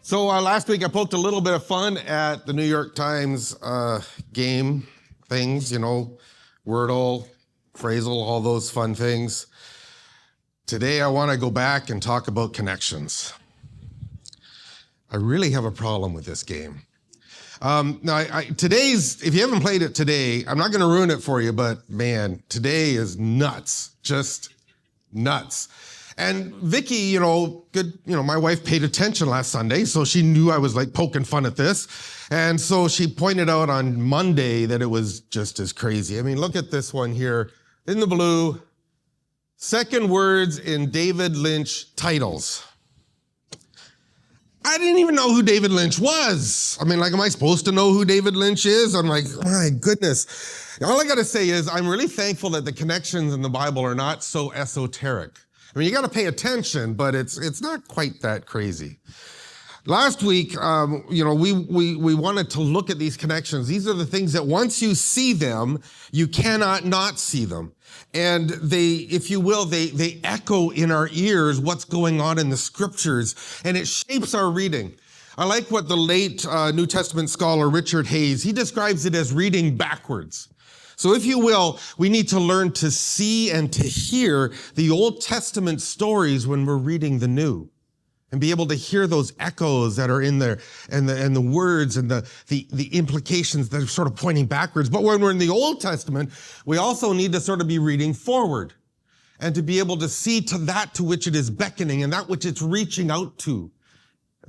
So last week I poked a little bit of fun at the New York Times game things, you know, Wordle, phrasal, all those fun things. Today I want to go back and talk about connections. I really have a problem with this game. If you haven't played it today, I'm not going to ruin it for you, but man, today is nuts, just nuts. And Vicky, my wife paid attention last Sunday, so she knew I was like poking fun at this. And so she pointed out on Monday that it was just as crazy. I mean, look at this one here in the blue. Second words in David Lynch titles. I didn't even know who David Lynch was. I mean, am I supposed to know who David Lynch is? I'm like, my goodness. All I got to say is I'm really thankful that the connections in the Bible are not so esoteric. I mean, you got to pay attention, but it's not quite that crazy. Last week, we wanted to look at these connections. These are the things that once you see them, you cannot not see them. And they echo in our ears what's going on in the scriptures, and it shapes our reading. I like what the late New Testament scholar Richard Hayes, he describes it as reading backwards. So if you will, we need to learn to see and to hear the Old Testament stories when we're reading the New, and be able to hear those echoes that are in there, and the words and the implications that are sort of pointing backwards. But when we're in the Old Testament, we also need to sort of be reading forward and to be able to see to that to which it is beckoning and that which it's reaching out to.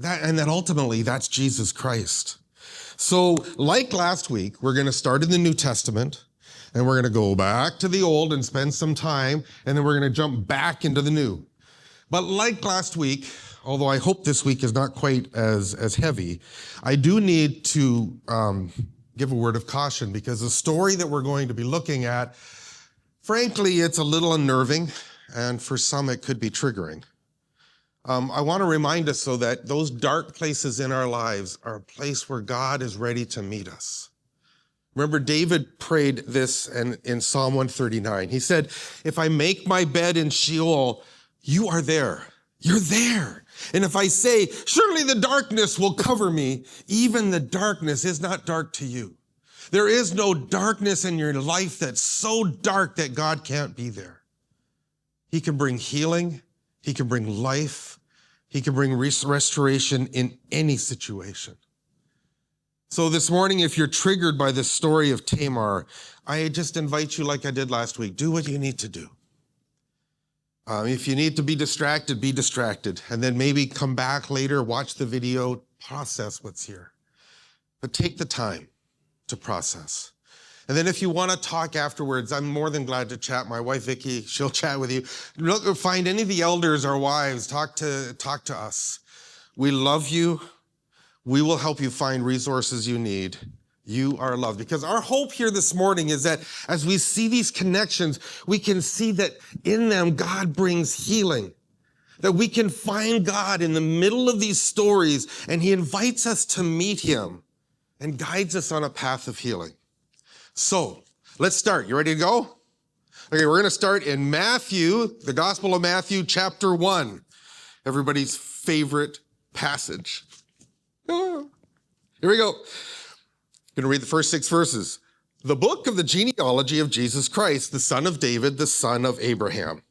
And that ultimately, that's Jesus Christ. So like last week, we're going to start in the New Testament, and we're going to go back to the Old and spend some time, and then we're going to jump back into the New. But like last week, although I hope this week is not quite as heavy, I do need to give a word of caution, because the story that we're going to be looking at, frankly, it's a little unnerving, and for some it could be triggering. I want to remind us, though, that those dark places in our lives are a place where God is ready to meet us. Remember, David prayed this in Psalm 139. He said, if I make my bed in Sheol, you are there. You're there. And if I say, surely the darkness will cover me, even the darkness is not dark to you. There is no darkness in your life that's so dark that God can't be there. He can bring healing. He can bring life. He can bring restoration in any situation. So this morning, if you're triggered by the story of Tamar, I just invite you, like I did last week, do what you need to do. If you need to be distracted, and then maybe come back later, watch the video, process what's here. But take the time to process. And then if you want to talk afterwards, I'm more than glad to chat. My wife, Vicky, she'll chat with you. Look, find any of the elders or wives, talk to us. We love you. We will help you find resources you need. You are loved. Because our hope here this morning is that as we see these connections, we can see that in them, God brings healing. That we can find God in the middle of these stories, and he invites us to meet him and guides us on a path of healing. So let's start. You ready to go? Okay, we're going to start in Matthew, the Gospel of Matthew, chapter 1. Everybody's favorite passage. Here we go. I'm going to read the first 6 verses. The book of the genealogy of Jesus Christ, the son of David, the son of Abraham.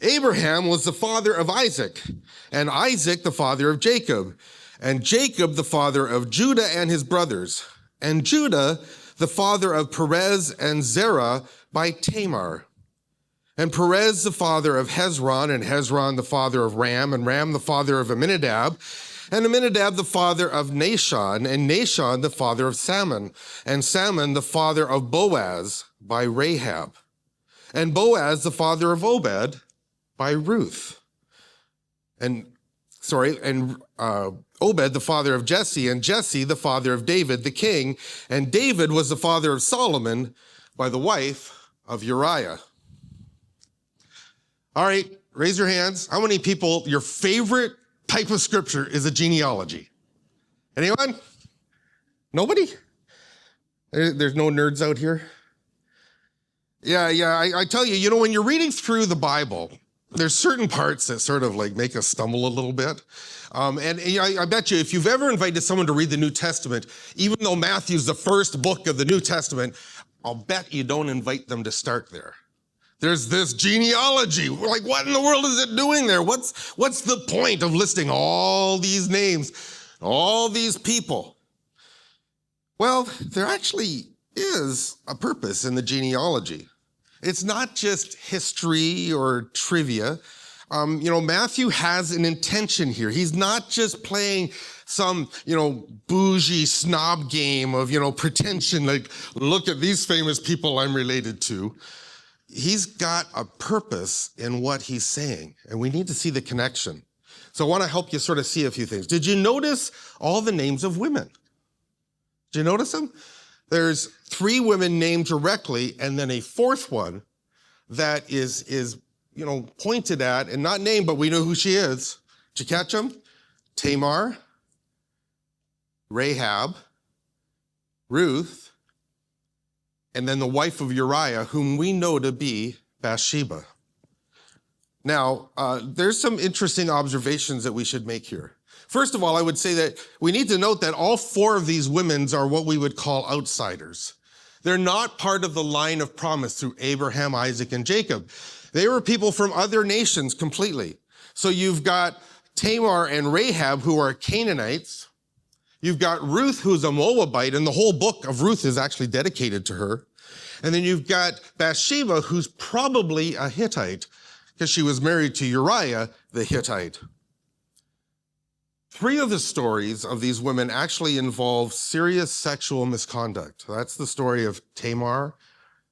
Abraham was the father of Isaac, and Isaac the father of Jacob, and Jacob the father of Judah and his brothers, and Judah the father of Perez and Zerah by Tamar, and Perez the father of Hezron, and Hezron the father of Ram, and Ram the father of Amminadab, and Amminadab the father of Nahshon, and Nahshon the father of Salmon, and Salmon the father of Boaz by Rahab, and Boaz the father of Obed by Ruth, and Obed the father of Jesse, and Jesse the father of David the king, and David was the father of Solomon by the wife of Uriah. All right, raise your hands. How many people, your favorite type of scripture is a genealogy? Anyone? Nobody? There's no nerds out here? Yeah, I tell you, when you're reading through the Bible, there's certain parts that sort of like make us stumble a little bit. I bet you if you've ever invited someone to read the New Testament, even though Matthew's the first book of the New Testament, I'll bet you don't invite them to start there. There's this genealogy. We're like, what in the world is it doing there? What's the point of listing all these names, all these people? Well, there actually is a purpose in the genealogy. It's not just history or trivia. Matthew has an intention here. He's not just playing some, bougie snob game of, pretension, like, look at these famous people I'm related to. He's got a purpose in what he's saying, and we need to see the connection. So I want to help you sort of see a few things. Did you notice all the names of women? Did you notice them? There's 3 women named directly, and then a 4th one that is pointed at, and not named, but we know who she is. Did you catch them? Tamar, Rahab, Ruth, and then the wife of Uriah, whom we know to be Bathsheba. Now, there's some interesting observations that we should make here. First of all, I would say that we need to note that all 4 of these women are what we would call outsiders. They're not part of the line of promise through Abraham, Isaac, and Jacob. They were people from other nations completely. So you've got Tamar and Rahab, who are Canaanites. You've got Ruth, who's a Moabite, and the whole book of Ruth is actually dedicated to her. And then you've got Bathsheba, who's probably a Hittite, because she was married to Uriah the Hittite. 3 of the stories of these women actually involve serious sexual misconduct. That's the story of Tamar,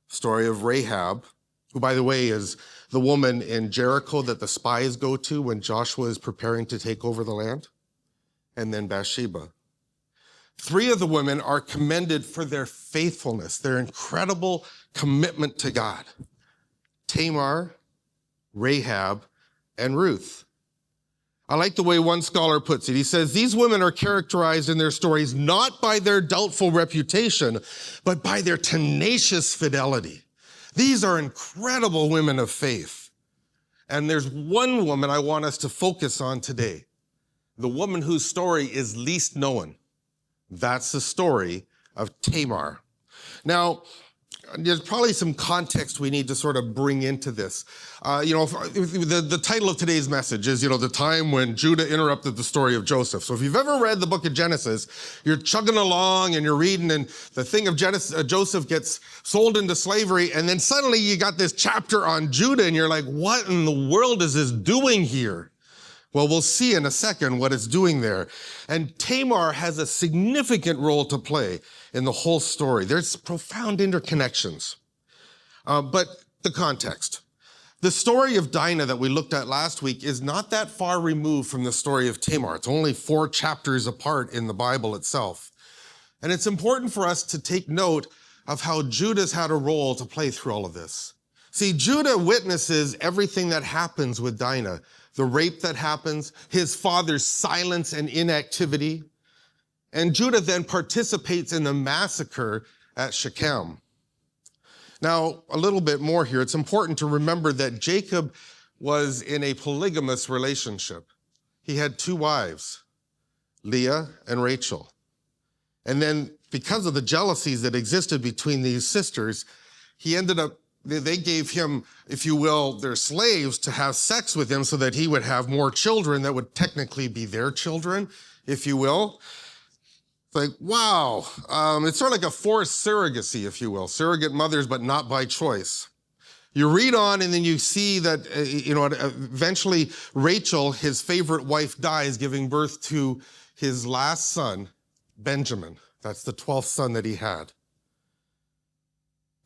story of Rahab, who, by the way, is the woman in Jericho that the spies go to when Joshua is preparing to take over the land, and then Bathsheba. 3 of the women are commended for their faithfulness, their incredible commitment to God. Tamar, Rahab, and Ruth. I like the way one scholar puts it. He says, these women are characterized in their stories not by their doubtful reputation, but by their tenacious fidelity. These are incredible women of faith. And there's one woman I want us to focus on today, the woman whose story is least known. That's the story of Tamar. Now, there's probably some context we need to sort of bring into this. The title of today's message is, the time when Judah interrupted the story of Joseph. So if you've ever read the book of Genesis, you're chugging along and you're reading, and the thing of Joseph gets sold into slavery, and then suddenly you got this chapter on Judah, and you're like, what in the world is this doing here? Well, we'll see in a second what it's doing there. And Tamar has a significant role to play in the whole story. There's profound interconnections. But the context. The story of Dinah that we looked at last week is not that far removed from the story of Tamar. It's only 4 chapters apart in the Bible itself. And it's important for us to take note of how Judah's had a role to play through all of this. See, Judah witnesses everything that happens with Dinah. The rape that happens, his father's silence and inactivity. And Judah then participates in the massacre at Shechem. Now, a little bit more here. It's important to remember that Jacob was in a polygamous relationship. He had 2 wives, Leah and Rachel. And then because of the jealousies that existed between these sisters, they gave him, if you will, their slaves to have sex with him so that he would have more children that would technically be their children, if you will. It's like, wow. It's sort of like a forced surrogacy, if you will. Surrogate mothers, but not by choice. You read on and then you see that, eventually Rachel, his favorite wife, dies, giving birth to his last son, Benjamin. That's the 12th son that he had.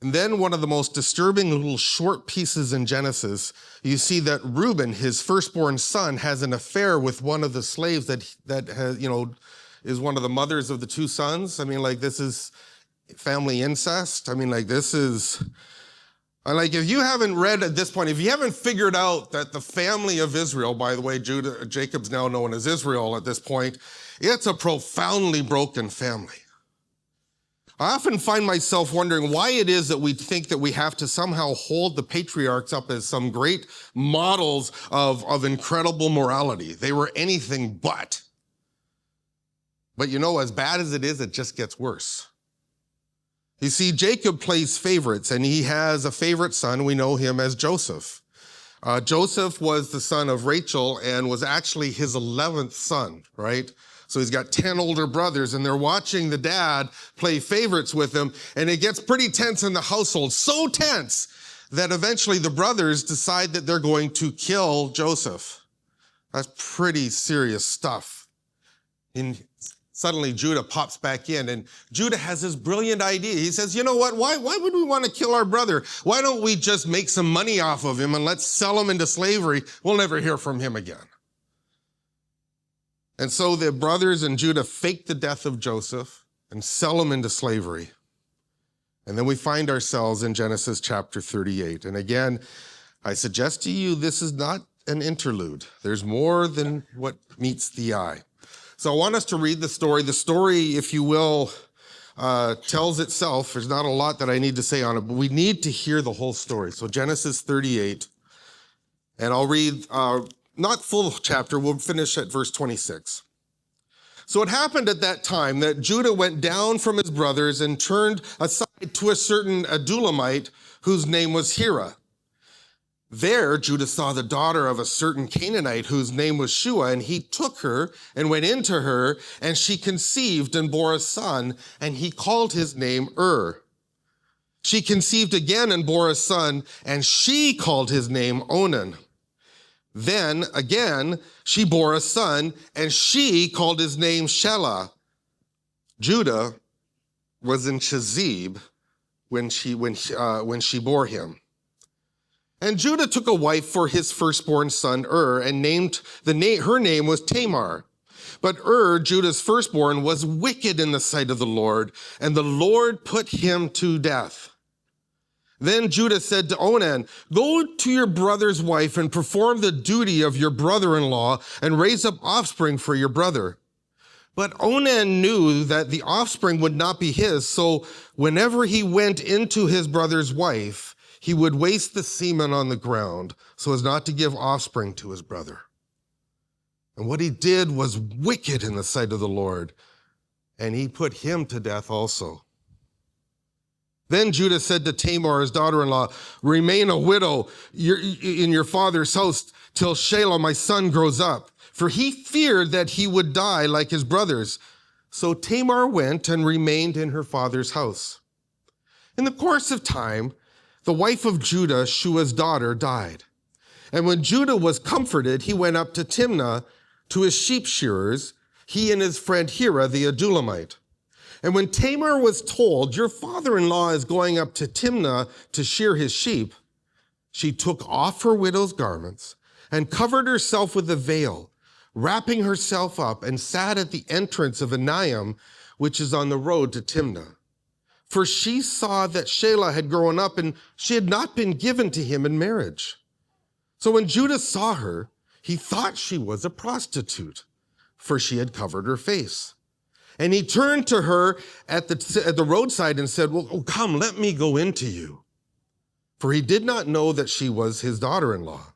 And then one of the most disturbing little short pieces in Genesis, you see that Reuben, his firstborn son, has an affair with one of the slaves that has, is one of the mothers of the 2 sons. I mean, this is family incest. I mean, this is, if you haven't read at this point, if you haven't figured out that the family of Israel, by the way, Jacob's now known as Israel at this point, it's a profoundly broken family. I often find myself wondering why it is that we think that we have to somehow hold the patriarchs up as some great models of incredible morality. They were anything but. But you know, as bad as it is, it just gets worse. You see, Jacob plays favorites, and he has a favorite son. We know him as Joseph. Joseph was the son of Rachel and was actually his 11th son, right? So he's got 10 older brothers, and they're watching the dad play favorites with him, and it gets pretty tense in the household. So tense that eventually the brothers decide that they're going to kill Joseph. That's pretty serious stuff. And suddenly Judah pops back in, and Judah has this brilliant idea. He says, you know what, why would we want to kill our brother? Why don't we just make some money off of him and let's sell him into slavery? We'll never hear from him again. And so the brothers and Judah fake the death of Joseph and sell him into slavery. And then we find ourselves in Genesis chapter 38. And again, I suggest to you, this is not an interlude. There's more than what meets the eye. So I want us to read the story. The story, if you will, tells itself. There's not a lot that I need to say on it, but we need to hear the whole story. So Genesis 38, and I'll read not full chapter, we'll finish at verse 26. So it happened at that time that Judah went down from his brothers and turned aside to a certain Adulamite whose name was Hira. There Judah saw the daughter of a certain Canaanite whose name was Shua, and he took her and went into her, and she conceived and bore a son, and he called his name She conceived again and bore a son, and she called his name Onan. Then again, she bore a son, and she called his name Shelah. Judah was in Chezib when she bore him. And Judah took a wife for his firstborn son and named her name was Tamar. But Judah's firstborn, was wicked in the sight of the Lord, and the Lord put him to death. Then Judah said to Onan, go to your brother's wife and perform the duty of your brother-in-law and raise up offspring for your brother. But Onan knew that the offspring would not be his, so whenever he went into his brother's wife, he would waste the semen on the ground so as not to give offspring to his brother. And what he did was wicked in the sight of the Lord, and he put him to death also. Then Judah said to Tamar, his daughter-in-law, remain a widow in your father's house till Shelah, my son, grows up. For he feared that he would die like his brothers. So Tamar went and remained in her father's house. In the course of time, the wife of Judah, Shua's daughter, died. And when Judah was comforted, he went up to Timnah to his sheep shearers, he and his friend Hira the Adulamite. And when Tamar was told, your father-in-law is going up to Timnah to shear his sheep, she took off her widow's garments and covered herself with a veil, wrapping herself up, and sat at the entrance of Enaim, which is on the road to Timnah. For she saw that Shelah had grown up, and she had not been given to him in marriage. So when Judah saw her, he thought she was a prostitute, for she had covered her face. And he turned to her at the roadside and said, well, come, let me go into you. For he did not know that she was his daughter-in-law.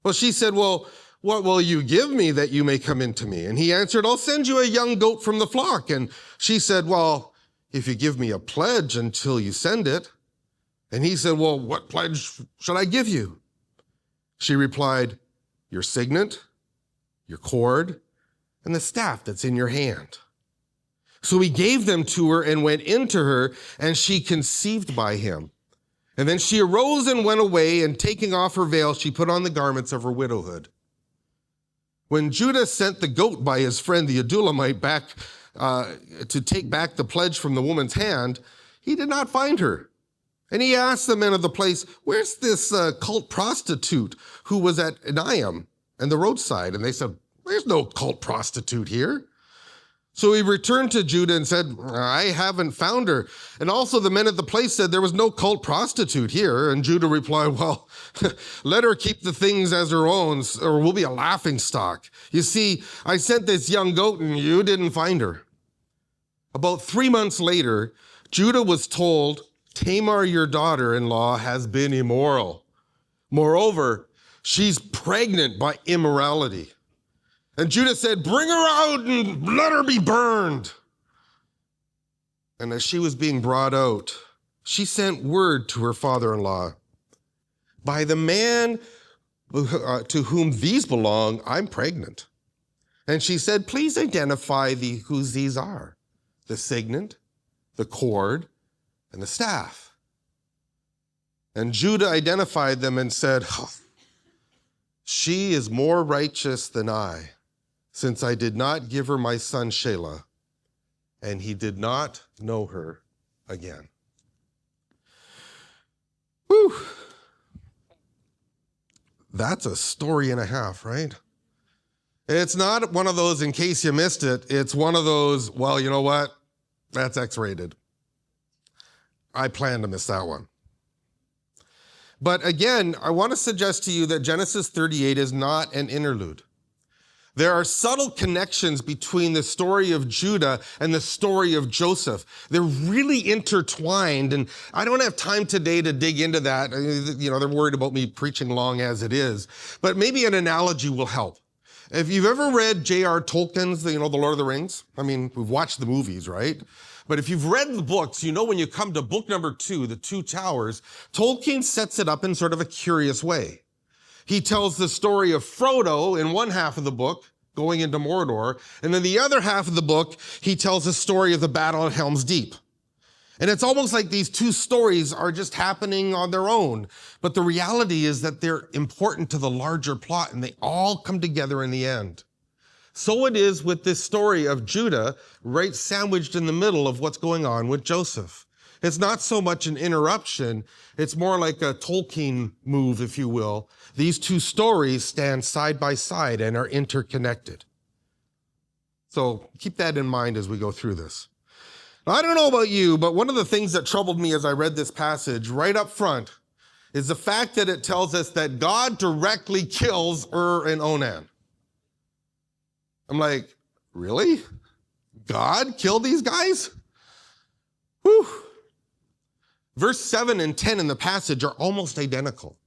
Well, she said, well, what will you give me that you may come into me? And he answered, I'll send you a young goat from the flock. And she said, well, if you give me a pledge until you send it. And he said, well, what pledge should I give you? She replied, your signet, your cord, and the staff that's in your hand. So he gave them to her and went into her, and she conceived by him. And then she arose and went away, and taking off her veil, she put on the garments of her widowhood. When Judah sent the goat by his friend the Adulamite back to take back the pledge from the woman's hand, he did not find her. And he asked the men of the place, where's this cult prostitute who was at Enaim and the roadside? And they said, there's no cult prostitute here. So he returned to Judah and said, I haven't found her. And also the men at the place said there was no cult prostitute here. And Judah replied, well, let her keep the things as her own, or we'll be a laughing stock. You see, I sent this young goat and you didn't find her. About 3 months later, Judah was told, Tamar, your daughter-in-law, has been immoral. Moreover, she's pregnant by immorality. And Judah said, bring her out and let her be burned. And as she was being brought out, she sent word to her father-in-law, by the man to whom these belong, I'm pregnant. And she said, please identify whose these are, the signet, the cord, and the staff. And Judah identified them and said, she is more righteous than I, since I did not give her my son Shelah, and he did not know her again. Whew. That's a story and a half, right? It's not one of those, in case you missed it, it's one of those, well, you know what? That's X-rated. I plan to miss that one. But again, I want to suggest to you that Genesis 38 is not an interlude. There are subtle connections between the story of Judah and the story of Joseph. They're really intertwined, and I don't have time today to dig into that. You know, they're worried about me preaching long as it is, but maybe an analogy will help. If you've ever read J.R. Tolkien's, the Lord of the Rings, I mean, we've watched the movies, right? But if you've read the books, you know when you come to book number 2, The Two Towers, Tolkien sets it up in sort of a curious way. He tells the story of Frodo in one half of the book, going into Mordor, and then the other half of the book, he tells the story of the battle at Helm's Deep. And it's almost like these two stories are just happening on their own. But the reality is that they're important to the larger plot, and they all come together in the end. So it is with this story of Judah, right sandwiched in the middle of what's going on with Joseph. It's not so much an interruption, it's more like a Tolkien move, if you will. These two stories stand side by side and are interconnected. So keep that in mind as we go through this. Now, I don't know about you, but one of the things that troubled me as I read this passage right up front is the fact that it tells us that God directly kills and Onan. I'm like, really? God killed these guys? Whew. Verse 7 and 10 in the passage are almost identical.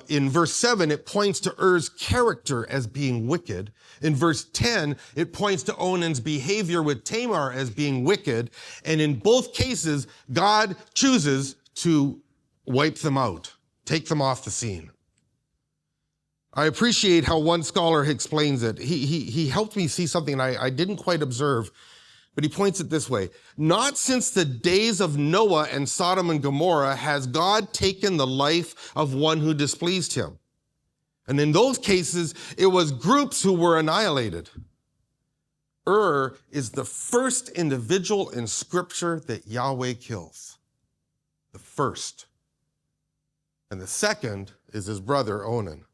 In verse 7, it points to Er's character as being wicked. In verse 10, it points to Onan's behavior with Tamar as being wicked. And in both cases, God chooses to wipe them out, take them off the scene. I appreciate how one scholar explains it. He helped me see something I didn't quite observe, but he points it this way. Not since the days of Noah and Sodom and Gomorrah has God taken the life of one who displeased him. And in those cases, it was groups who were annihilated. Is the first individual in Scripture that Yahweh kills. The first. And the second is his brother Onan.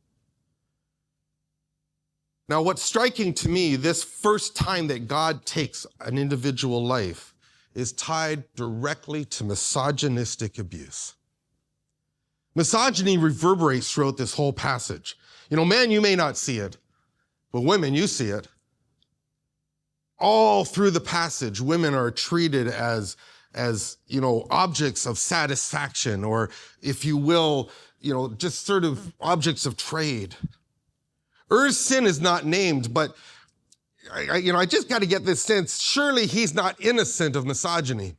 Now, what's striking to me, this first time that God takes an individual life is tied directly to misogynistic abuse. Misogyny reverberates throughout this whole passage. Men, you may not see it, but women, you see it. All through the passage, women are treated as objects of satisfaction, or if you will, just sort of objects of trade. Er's sin is not named, but I just got to get this sense. Surely he's not innocent of misogyny.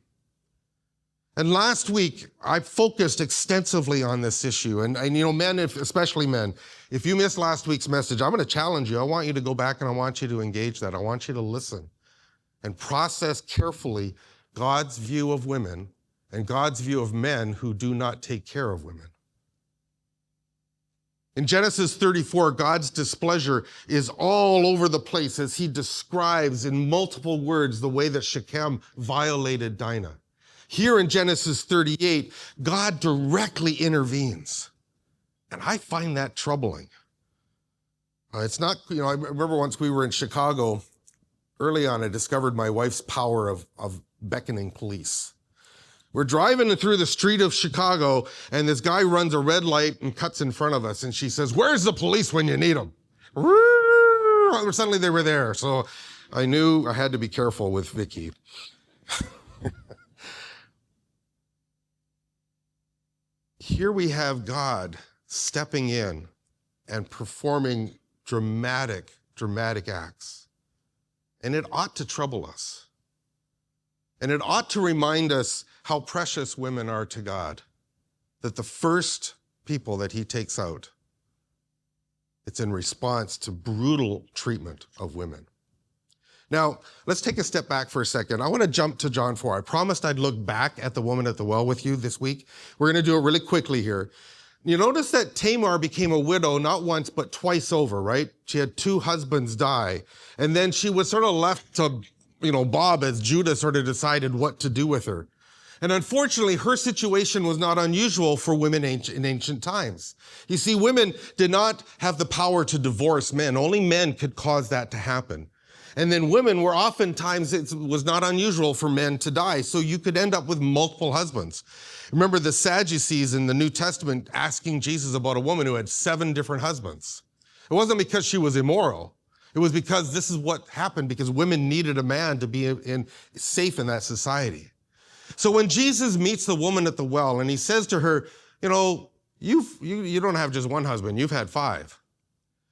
And last week, I focused extensively on this issue. And men, especially men, if you missed last week's message, I'm going to challenge you. I want you to go back and I want you to engage that. I want you to listen and process carefully God's view of women and God's view of men who do not take care of women. In Genesis 34, God's displeasure is all over the place as he describes in multiple words the way that Shechem violated Dinah. Here in Genesis 38, God directly intervenes. And I find that troubling. It's not, I remember once we were in Chicago, early on, I discovered my wife's power of beckoning police. We're driving through the street of Chicago, and this guy runs a red light and cuts in front of us, and she says, "Where's the police when you need them?" Suddenly they were there, so I knew I had to be careful with Vicky. here we have God stepping in and performing dramatic acts. And it ought to trouble us. And it ought to remind us how precious women are to God, that the first people that he takes out, it's in response to brutal treatment of women. Now, let's take a step back for a second. I want to jump to John 4. I promised I'd look back at the woman at the well with you this week. We're going to do it really quickly here. You notice that Tamar became a widow not once, but twice over, right? She had 2 husbands die. And then she was sort of left to, bob as Judah sort of decided what to do with her. And unfortunately, her situation was not unusual for women in ancient times. You see, women did not have the power to divorce men. Only men could cause that to happen. And then women were oftentimes, it was not unusual for men to die. So you could end up with multiple husbands. Remember the Sadducees in the New Testament asking Jesus about a woman who had 7 different husbands. It wasn't because she was immoral. It was because this is what happened, because women needed a man to be safe in that society. So when Jesus meets the woman at the well and he says to her, you don't have just one husband, you've had 5.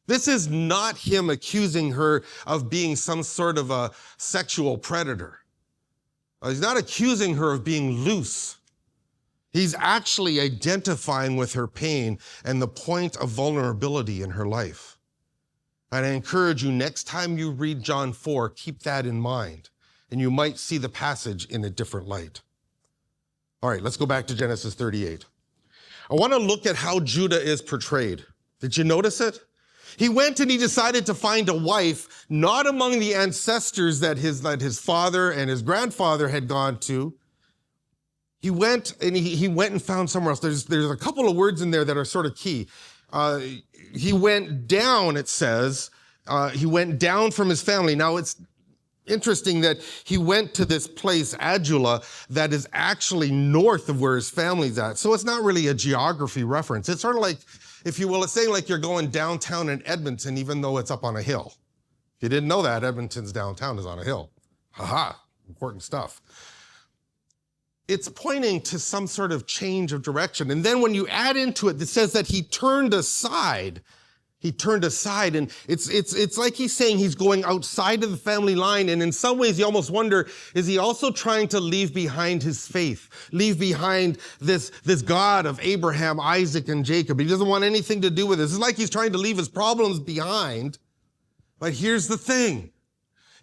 This is not him accusing her of being some sort of a sexual predator. He's not accusing her of being loose. He's actually identifying with her pain and the point of vulnerability in her life. And I encourage you, next time you read John 4, keep that in mind, and you might see the passage in a different light. All right, let's go back to Genesis 38. I want to look at how Judah is portrayed. Did you notice it? He went and he decided to find a wife, not among the ancestors that his father and his grandfather had gone to. He went and found somewhere else. There's a couple of words in there that are sort of key. He went down, it says. He went down from his family. Now, it's interesting that he went to this place, Adullam, that is actually north of where his family's at. So it's not really a geography reference. It's sort of like, if you will, it's saying like you're going downtown in Edmonton, even though it's up on a hill. If you didn't know that, Edmonton's downtown is on a hill. Ha-ha, important stuff. It's pointing to some sort of change of direction. And then when you add into it, it says that he turned aside. He turned aside, and it's like he's saying he's going outside of the family line. And in some ways, you almost wonder, is he also trying to leave behind his faith, leave behind this God of Abraham, Isaac, and Jacob? He doesn't want anything to do with this. It's like he's trying to leave his problems behind. But here's the thing.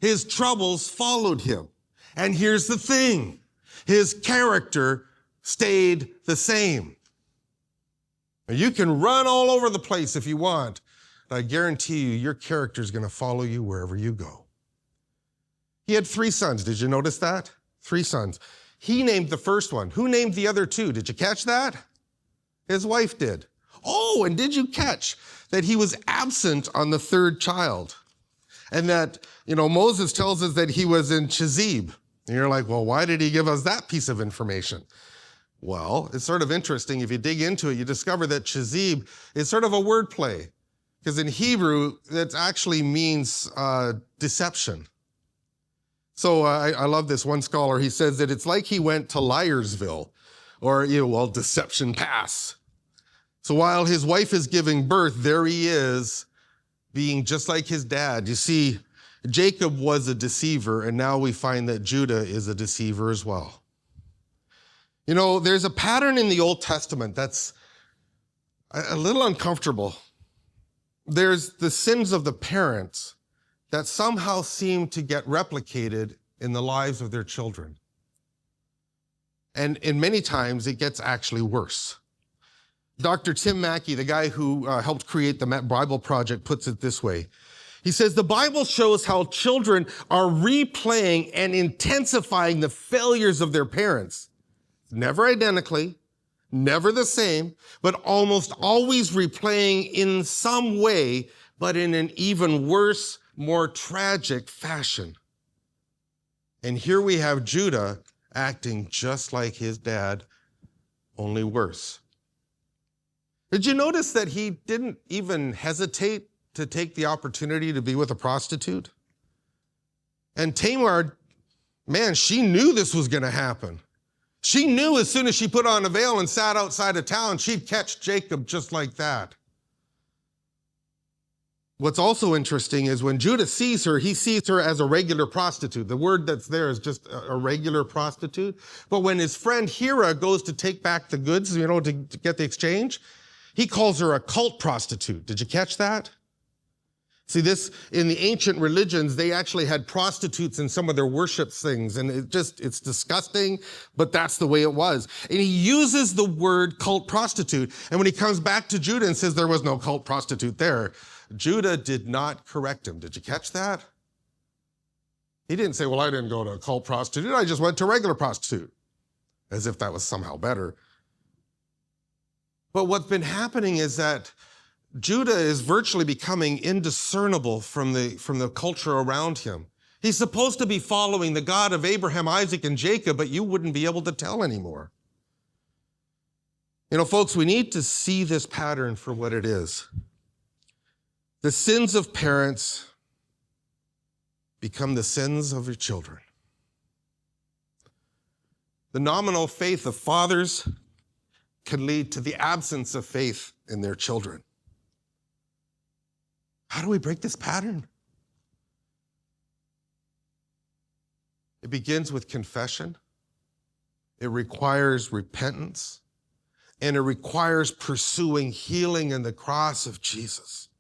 His troubles followed him. And here's the thing. His character stayed the same. Now, you can run all over the place if you want, but I guarantee you, your character is going to follow you wherever you go. He had 3 sons. Did you notice that? 3 sons. He named the first one. Who named the other 2? Did you catch that? His wife did. Oh, and did you catch that he was absent on the 3rd child? And that, Moses tells us that he was in Chezib. And you're like, well, why did he give us that piece of information? Well, it's sort of interesting. If you dig into it, you discover that Chezib is sort of a word play. Because in Hebrew, that actually means deception. So I love this. One scholar, he says that it's like he went to Liarsville, or, Deception Pass. So while his wife is giving birth, there he is, being just like his dad. You see, Jacob was a deceiver, and now we find that Judah is a deceiver as well. There's a pattern in the Old Testament that's a little uncomfortable. There's the sins of the parents that somehow seem to get replicated in the lives of their children. And in many times, it gets actually worse. Dr. Tim Mackey, the guy who helped create the Bible Project, puts it this way. He says, the Bible shows how children are replaying and intensifying the failures of their parents. Never identically, never the same, but almost always replaying in some way, but in an even worse, more tragic fashion. And here we have Judah acting just like his dad, only worse. Did you notice that he didn't even hesitate to take the opportunity to be with a prostitute? And Tamar, man, she knew this was going to happen. She knew as soon as she put on a veil and sat outside of town, she'd catch Jacob just like that. What's also interesting is when Judah sees her, he sees her as a regular prostitute. The word that's there is just a regular prostitute. But when his friend Hira goes to take back the goods, to get the exchange, he calls her a cult prostitute. Did you catch that? See, this, in the ancient religions, they actually had prostitutes in some of their worship things, and it's disgusting, but that's the way it was. And he uses the word cult prostitute, and when he comes back to Judah and says there was no cult prostitute there, Judah did not correct him. Did you catch that? He didn't say, well, I didn't go to a cult prostitute, I just went to a regular prostitute, as if that was somehow better. But what's been happening is that Judah is virtually becoming indiscernible from the culture around him. He's supposed to be following the God of Abraham, Isaac, and Jacob, but you wouldn't be able to tell anymore. Folks, we need to see this pattern for what it is. The sins of parents become the sins of your children. The nominal faith of fathers can lead to the absence of faith in their children. How do we break this pattern? It begins with confession. It requires repentance. And it requires pursuing healing in the cross of Jesus.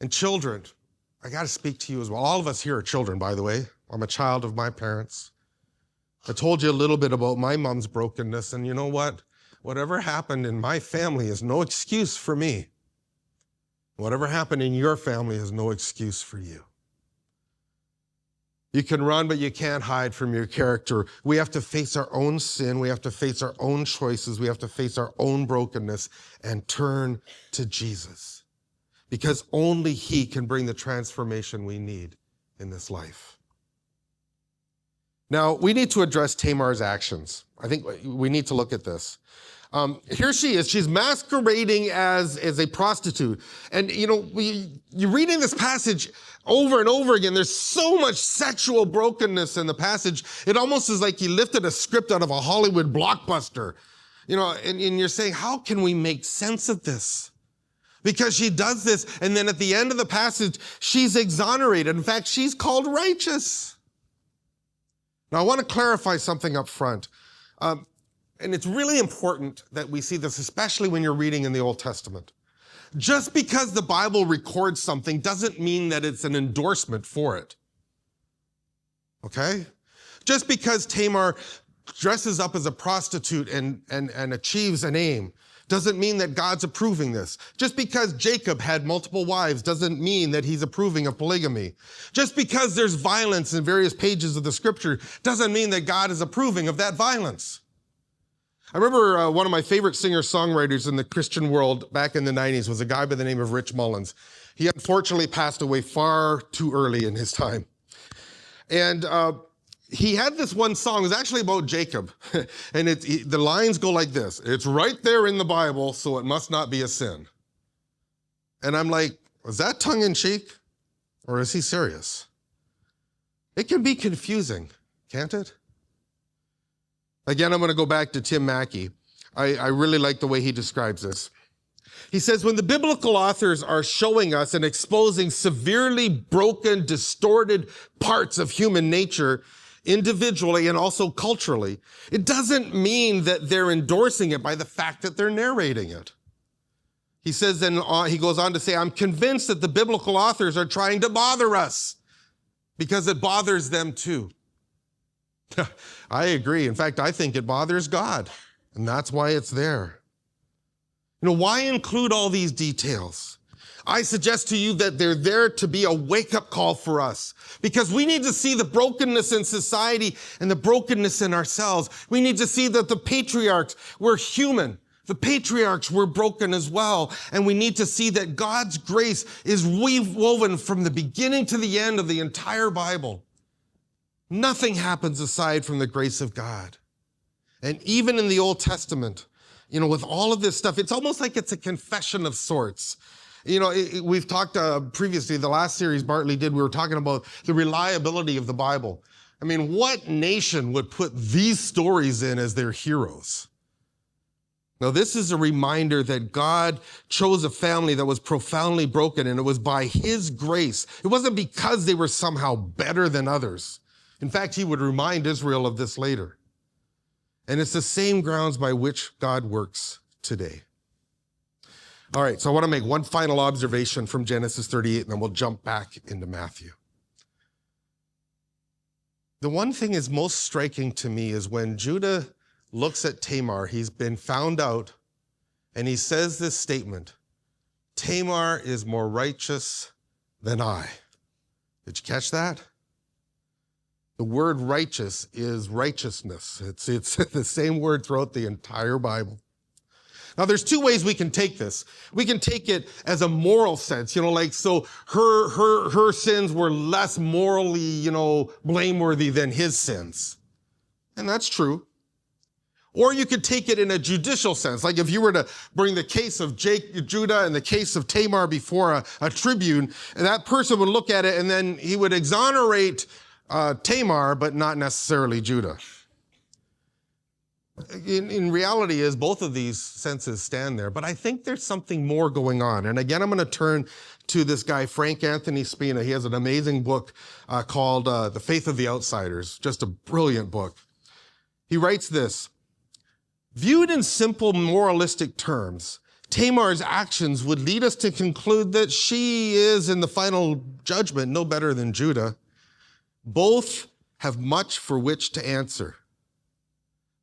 And children, I got to speak to you as well. All of us here are children, by the way. I'm a child of my parents. I told you a little bit about my mom's brokenness, and you know what? Whatever happened in my family is no excuse for me. Whatever happened in your family is no excuse for you. You can run, but you can't hide from your character. We have to face our own sin. We have to face our own choices. We have to face our own brokenness and turn to Jesus, because only He can bring the transformation we need in this life. Now, we need to address Tamar's actions. I think we need to look at this. Here she is. She's masquerading as a prostitute. And, you're reading this passage over and over again. There's so much sexual brokenness in the passage. It almost is like he lifted a script out of a Hollywood blockbuster. And you're saying, how can we make sense of this? Because she does this, and then at the end of the passage, she's exonerated. In fact, she's called righteous. Now, I want to clarify something up front. And it's really important that we see this, especially when you're reading in the Old Testament. Just because the Bible records something doesn't mean that it's an endorsement for it. Okay? Just because Tamar dresses up as a prostitute and achieves an aim doesn't mean that God's approving this. Just because Jacob had multiple wives doesn't mean that he's approving of polygamy. Just because there's violence in various pages of the scripture doesn't mean that God is approving of that violence. I remember one of my favorite singer-songwriters in the Christian world back in the 90s was a guy by the name of Rich Mullins. He unfortunately passed away far too early in his time. And he had this one song. It was actually about Jacob. And the lines go like this. It's right there in the Bible, so it must not be a sin. And I'm like, was that tongue-in-cheek? Or is he serious? It can be confusing, can't it? Again, I'm going to go back to Tim Mackey. I really like the way he describes this. He says, when the biblical authors are showing us and exposing severely broken, distorted parts of human nature, individually and also culturally, it doesn't mean that they're endorsing it by the fact that they're narrating it. He says, and he goes on to say, I'm convinced that the biblical authors are trying to bother us because it bothers them too. I agree. In fact, I think it bothers God, and that's why it's there. Why include all these details? I suggest to you that they're there to be a wake-up call for us, because we need to see the brokenness in society and the brokenness in ourselves. We need to see that the patriarchs were human. The patriarchs were broken as well, and we need to see that God's grace is woven from the beginning to the end of the entire Bible. Nothing happens aside from the grace of God. And even in the Old Testament, with all of this stuff, it's almost like it's a confession of sorts. We've talked previously, the last series Bartley did, we were talking about the reliability of the Bible. I mean, what nation would put these stories in as their heroes? Now, this is a reminder that God chose a family that was profoundly broken, and it was by his grace. It wasn't because they were somehow better than others. In fact, he would remind Israel of this later. And it's the same grounds by which God works today. All right, so I want to make one final observation from Genesis 38, and then we'll jump back into Matthew. The one thing is most striking to me is when Judah looks at Tamar, he's been found out, and he says this statement, Tamar is more righteous than I. Did you catch that? The word righteous is righteousness. It's the same word throughout the entire Bible. Now, there's two ways we can take this. We can take it as a moral sense, so her sins were less morally, blameworthy than his sins. And that's true. Or you could take it in a judicial sense, like if you were to bring the case of Judah and the case of Tamar before a tribune, and that person would look at it and then he would exonerate Tamar, but not necessarily Judah. In reality is both of these senses stand there, but I think there's something more going on. And again, I'm going to turn to this guy, Frank Anthony Spina. He has an amazing book called The Faith of the Outsiders, just a brilliant book. He writes this, viewed in simple moralistic terms, Tamar's actions would lead us to conclude that she is, in the final judgment, no better than Judah. Both have much for which to answer.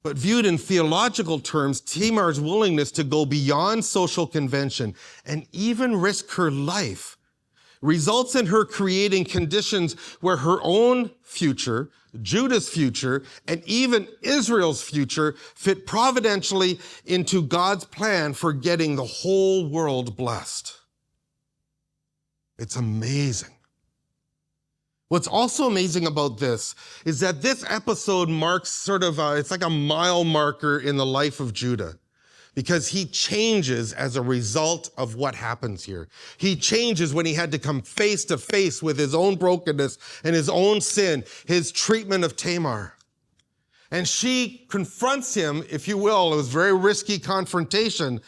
But viewed in theological terms, Tamar's willingness to go beyond social convention and even risk her life results in her creating conditions where her own future, Judah's future, and even Israel's future fit providentially into God's plan for getting the whole world blessed. It's amazing. What's also amazing about this is that this episode marks it's like a mile marker in the life of Judah, because he changes as a result of what happens here. He changes when he had to come face to face with his own brokenness and his own sin, his treatment of Tamar. And she confronts him, if you will. It was a very risky confrontation.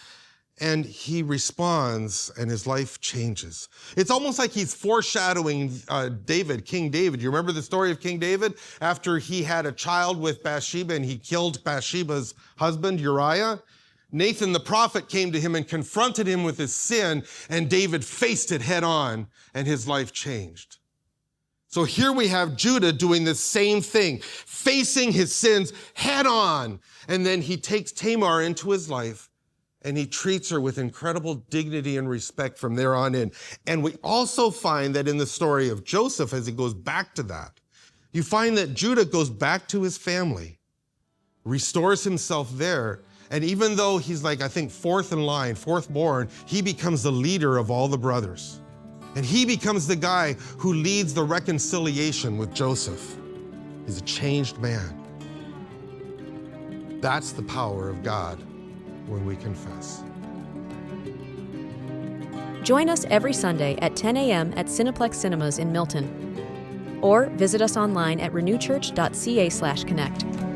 And he responds, and his life changes. It's almost like he's foreshadowing David, King David. You remember the story of King David? After he had a child with Bathsheba and he killed Bathsheba's husband, Uriah, Nathan the prophet came to him and confronted him with his sin, and David faced it head on, and his life changed. So here we have Judah doing the same thing, facing his sins head on, and then he takes Tamar into his life, and he treats her with incredible dignity and respect from there on in. And we also find that in the story of Joseph, as he goes back to that, you find that Judah goes back to his family, restores himself there, and even though he's fourth in line, fourth born, he becomes the leader of all the brothers. And he becomes the guy who leads the reconciliation with Joseph. He's a changed man. That's the power of God when we confess. Join us every Sunday at 10 a.m. at Cineplex Cinemas in Milton. Or visit us online at renewchurch.ca/connect.